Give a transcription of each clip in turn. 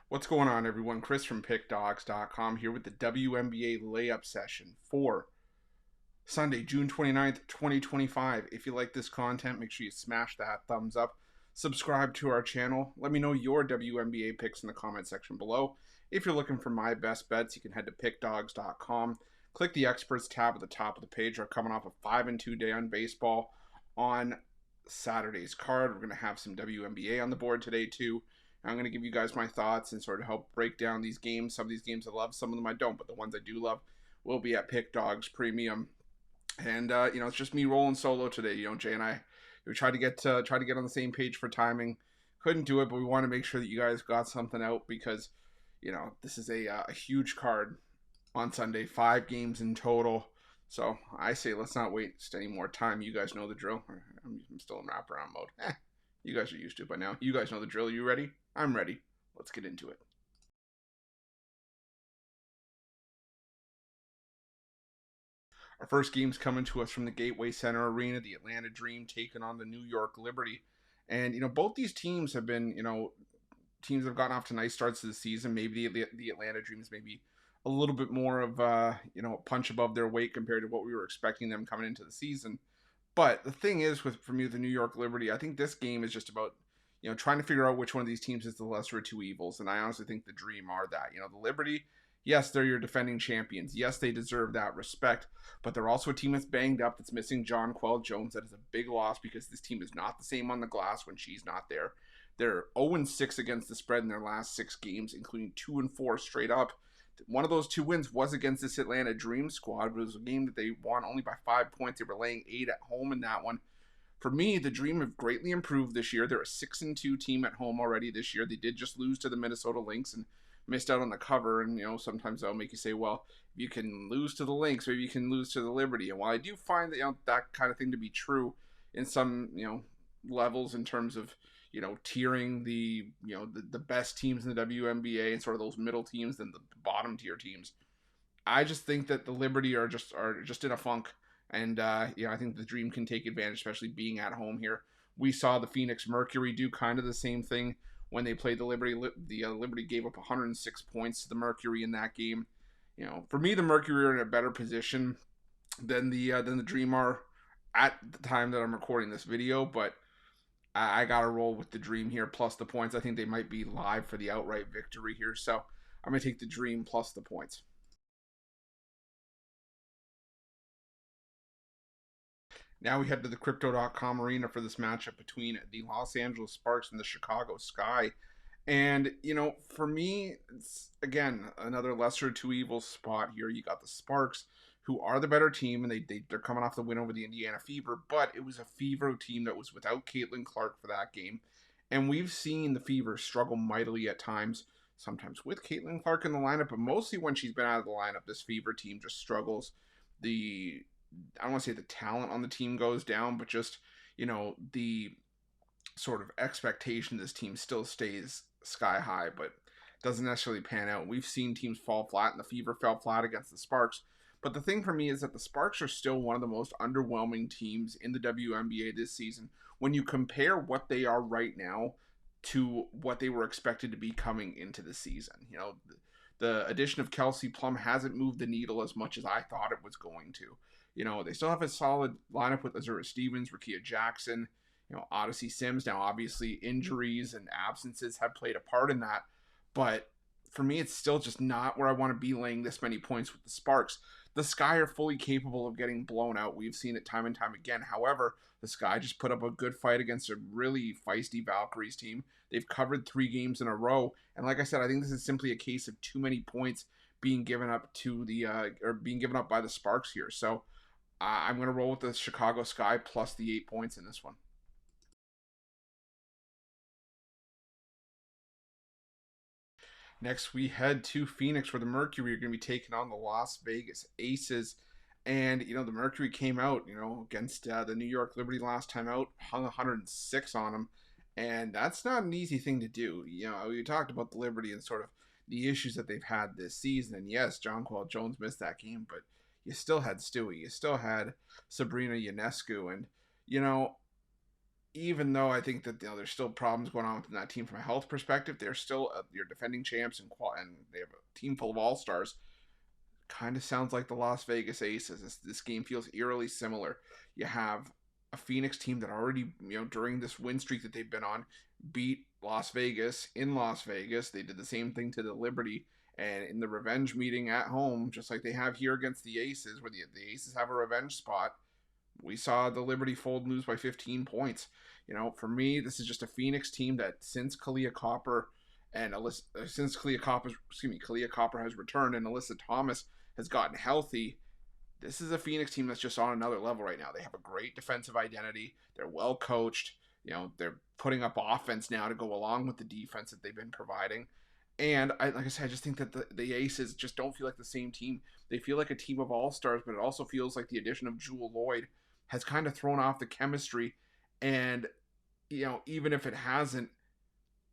What's going on, everyone? Chris from Pickdawgz.com here with the WNBA Layup session for Sunday, June 29th, 2025. If you like this content, make sure you smash that thumbs up. Subscribe to our channel. Let me know your WNBA picks in the comment section below. If you're looking for my best bets, you can head to Pickdawgz.com. Click the Experts tab at the top of the page. We're coming off a 5-2 day on baseball on Saturday's card. We're going to have some WNBA on the board today, too. I'm going to give you guys my thoughts and sort of help break down these games. Some of these games I love, some of them I don't, but the ones I do love will be at Pick Dawgz Premium. And it's just me rolling solo today. Jay and I, we tried to get on the same page for timing. Couldn't do it, but we want to make sure that you guys got something out because this is a huge card on Sunday. 5 games in total. So I say let's not waste any more time. You guys know the drill. I'm still in wraparound mode. You guys are used to it by now. You guys know the drill. You ready? I'm ready. Let's get into it. Our first game's coming to us from the Gateway Center Arena, the Atlanta Dream taking on the New York Liberty. And, both these teams have been, teams that have gotten off to nice starts to the season. Maybe the Atlanta Dreams maybe a little bit more of, a punch above their weight compared to what we were expecting them coming into the season. But the thing is, for me, the New York Liberty, I think this game is just about, trying to figure out which one of these teams is the lesser of two evils. And I honestly think the Dream are that. The Liberty, yes, they're your defending champions. Yes, they deserve that respect. But they're also a team that's banged up, that's missing Jonquel Jones. That is a big loss because this team is not the same on the glass when she's not there. They're 0-6 against the spread in their last 6 games, including 2-4 straight up. One of those 2 wins was against this Atlanta Dream squad. But it was a game that they won only by 5 points. They were laying 8 at home in that one. For me, the Dream have greatly improved this year. They're a 6-2 team at home already this year. They did just lose to the Minnesota Lynx and missed out on the cover. And, sometimes that'll make you say, well, if you can lose to the Lynx, maybe you can lose to the Liberty. And while I do find that, that kind of thing to be true in some, levels in terms of, tiering the best teams in the WNBA and sort of those middle teams and the bottom tier teams. I just think that the Liberty are just in a funk, and I think the Dream can take advantage, especially being at home here. We saw the Phoenix Mercury do kind of the same thing when they played the Liberty. The Liberty gave up 106 points to the Mercury in that game. For me, the Mercury are in a better position than the Dream are at the time that I'm recording this video, but I got to roll with the Dream here plus the points. I think they might be live for the outright victory here. So I'm going to take the Dream plus the points. Now we head to the Crypto.com arena for this matchup between the Los Angeles Sparks and the Chicago Sky. And, for me, it's, again, another lesser two evils spot here. You got the Sparks, who are the better team, and they're coming off the win over the Indiana Fever, but it was a Fever team that was without Caitlin Clark for that game. And we've seen the Fever struggle mightily at times, sometimes with Caitlin Clark in the lineup, but mostly when she's been out of the lineup, this Fever team just struggles. I don't want to say the talent on the team goes down, but just, the sort of expectation of this team still stays sky high, but doesn't necessarily pan out. We've seen teams fall flat, and the Fever fell flat against the Sparks. But the thing for me is that the Sparks are still one of the most underwhelming teams in the WNBA this season when you compare what they are right now to what they were expected to be coming into the season. The addition of Kelsey Plum hasn't moved the needle as much as I thought it was going to. They still have a solid lineup with Azura Stevens, Rakia Jackson, Odyssey Sims. Now, obviously, injuries and absences have played a part in that, but for me, it's still just not where I want to be laying this many points with the Sparks. The Sky are fully capable of getting blown out. We've seen it time and time again. However, the Sky just put up a good fight against a really feisty Valkyries team. They've covered 3 games in a row. And like I said, I think this is simply a case of too many points being given up to being given up by the Sparks here. So I'm going to roll with the Chicago Sky plus the 8 points in this one. Next, we head to Phoenix, where the Mercury are going to be taking on the Las Vegas Aces. And, the Mercury came out, against the New York Liberty last time out, hung 106 on them. And that's not an easy thing to do. We talked about the Liberty and sort of the issues that they've had this season. And yes, Jonquel Jones missed that game, but you still had Stewie. You still had Sabrina Ionescu. And, even though I think that there's still problems going on within that team from a health perspective, they're still your defending champs and they have a team full of all stars. Kind of sounds like the Las Vegas Aces. This game feels eerily similar. You have a Phoenix team that already, during this win streak that they've been on, beat Las Vegas in Las Vegas. They did the same thing to the Liberty, and in the revenge meeting at home, just like they have here against the Aces, where the Aces have a revenge spot, we saw the Liberty fold and lose by 15 points. For me, this is just a Phoenix team that since Kalia Copper and Alyssa, since Kalia Copper has returned and Alyssa Thomas has gotten healthy, this is a Phoenix team that's just on another level right now. They have a great defensive identity. They're well coached. They're putting up offense now to go along with the defense that they've been providing. And like I said, I just think that the Aces just don't feel like the same team. They feel like a team of all stars, but it also feels like the addition of Jewel Lloyd has kind of thrown off the chemistry. And even if it hasn't,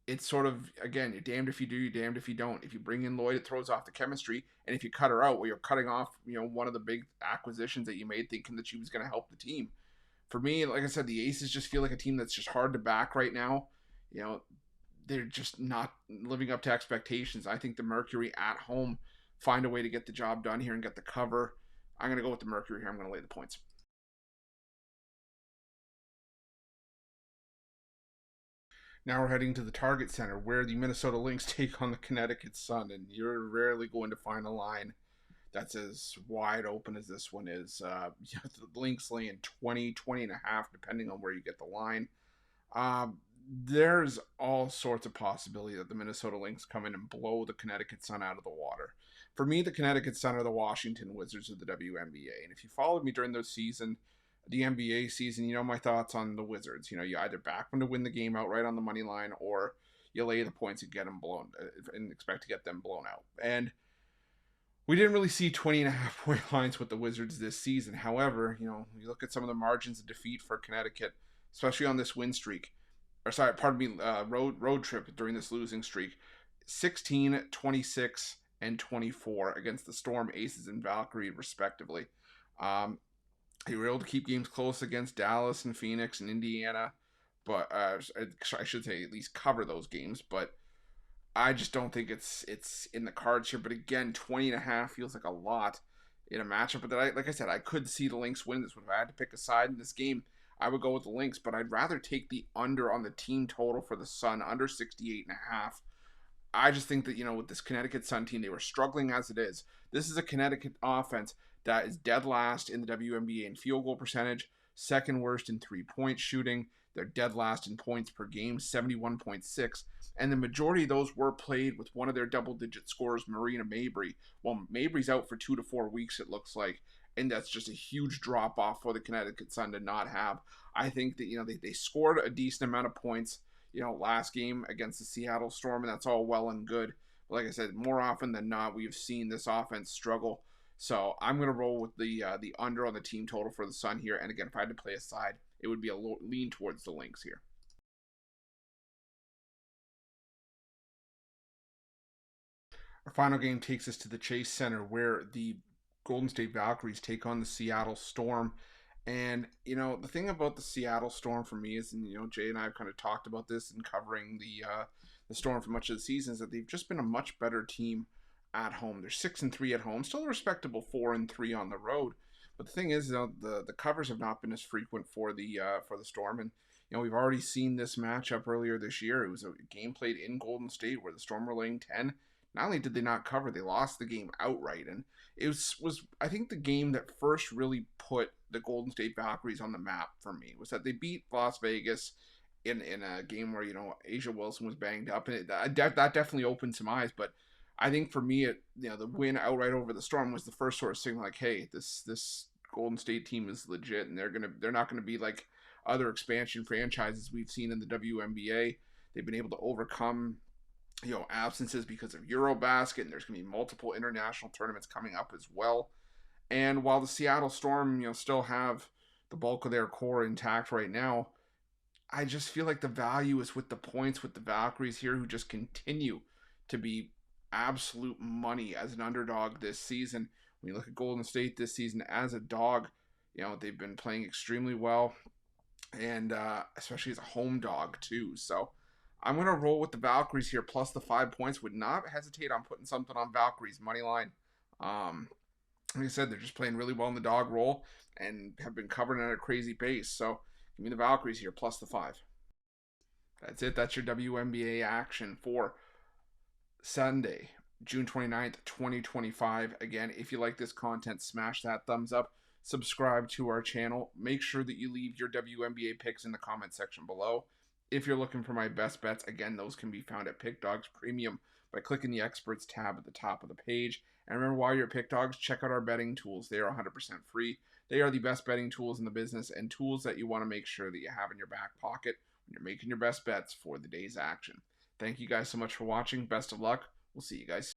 it's sort of, again, you're damned if you do, you're damned if you don't. If you bring in Lloyd, it throws off the chemistry, and if you cut her out, well, you're cutting off one of the big acquisitions that you made, thinking that she was going to help the team. For me, like I said, the Aces just feel like a team that's just hard to back right now. They're just not living up to expectations. I think the Mercury at home find a way to get the job done here and get the cover. I'm going to go with the Mercury here. I'm going to lay the points. Now we're heading to the Target Center, where the Minnesota Lynx take on the Connecticut Sun, and you're rarely going to find a line that's as wide open as this one is. The Lynx laying 20, 20 and a half, depending on where you get the line. There's all sorts of possibility that the Minnesota Lynx come in and blow the Connecticut Sun out of the water. For me, the Connecticut Sun are the Washington Wizards of the WNBA. And if you followed me during the NBA season, you know my thoughts on the Wizards. You either back them to win the game outright on the money line, or you lay the points and get them blown and expect to get them blown out. And we didn't really see 20 and a half point lines with the Wizards this season. However, you look at some of the margins of defeat for Connecticut, especially on this win streak, or sorry, pardon me, road trip during this losing streak, 16, 26, and 24 against the Storm, Aces, and Valkyrie, respectively. They were able to keep games close against Dallas and Phoenix and Indiana, but I should say at least cover those games. But I just don't think it's in the cards here. But again, 20 and a half feels like a lot in a matchup. But like I said, I could see the Lynx win this one. If I had to pick a side in this game, I would go with the Lynx. But I'd rather take the under on the team total for the Sun, under 68 and a half. I just think that, with this Connecticut Sun team, they were struggling as it is. This is a Connecticut offense that is dead last in the WNBA in field goal percentage, second worst in three-point shooting. They're dead last in points per game, 71.6. And the majority of those were played with one of their double-digit scorers, Marina Mabry. Well, Mabry's out for 2 to 4 weeks, it looks like. And that's just a huge drop-off for the Connecticut Sun to not have. I think that, they scored a decent amount of points, last game against the Seattle Storm, and that's all well and good. But like I said, more often than not, we've seen this offense struggle. So I'm going to roll with the under on the team total for the Sun here. And again, if I had to play a side, it would be a lean towards the Lynx here. Our final game takes us to the Chase Center, where the Golden State Valkyries take on the Seattle Storm. And, the thing about the Seattle Storm for me is, and, Jay and I have kind of talked about this in covering the Storm for much of the season, is that they've just been a much better team at home. They're 6-3 at home, still a respectable 4-3 on the road. But the thing is, the covers have not been as frequent for the Storm, and we've already seen this matchup earlier this year. It was a game played in Golden State where the Storm were laying 10. Not only did they not cover, they lost the game outright, and it was I think the game that first really put the Golden State Valkyries on the map for me was that they beat Las Vegas in a game where Asia Wilson was banged up, and that definitely opened some eyes, but I think for me, the win outright over the Storm was the first sort of signal, like, hey, this Golden State team is legit, and they're not gonna be like other expansion franchises we've seen in the WNBA. They've been able to overcome absences because of Eurobasket, and there's gonna be multiple international tournaments coming up as well. And while the Seattle Storm, still have the bulk of their core intact right now, I just feel like the value is with the points with the Valkyries here, who just continue to be absolute money as an underdog this season. When you look at Golden State this season as a dog, they've been playing extremely well. and especially as a home dog too. So I'm gonna roll with the Valkyries here plus the 5 points. Would not hesitate on putting something on Valkyries money line. Like I said, they're just playing really well in the dog role and have been covering at a crazy pace. So give me the Valkyries here plus the 5. That's it. That's your WNBA action for Sunday, June 29th, 2025. Again, if you like this content, smash that thumbs up. Subscribe to our channel. Make sure that you leave your WNBA picks in the comment section below. If you're looking for my best bets, again, those can be found at Pickdawgz Premium by clicking the Experts tab at the top of the page. And remember, while you're at Pickdawgz, check out our betting tools. They are 100% free. They are the best betting tools in the business and tools that you want to make sure that you have in your back pocket when you're making your best bets for the day's action. Thank you guys so much for watching. Best of luck. We'll see you guys.